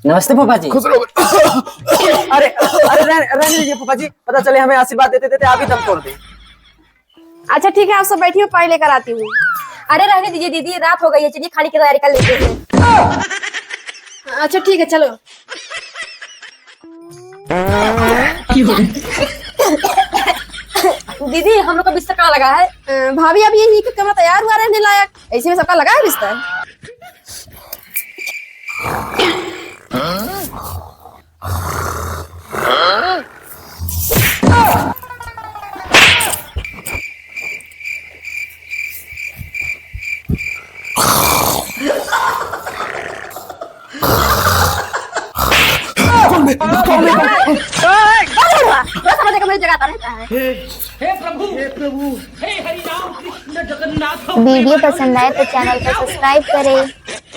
नमस्ते पापा जी। खुश रहो। अरे अरे रहने दीजिए पापा जी, पता चले हमें आशीर्वाद देते देते आप ही दम तोड़ दें। अच्छा ठीक है, आप सब बैठिए, पानी लेकर आती हूँ। अरे रहने दीजिए दीदी, रात हो गई है, चलिए खाने की तैयारी कर लेते हैं। अच्छा ठीक है, चलो। दीदी हम लोग का बिस्तर कहाँ लगा है? भाभी अब यही कि कमरा तैयार हुआ रहने लायक, ऐसे में सबका लगा है बिस्तर। वीडियो पसंद आए तो चैनल को सब्सक्राइब करें।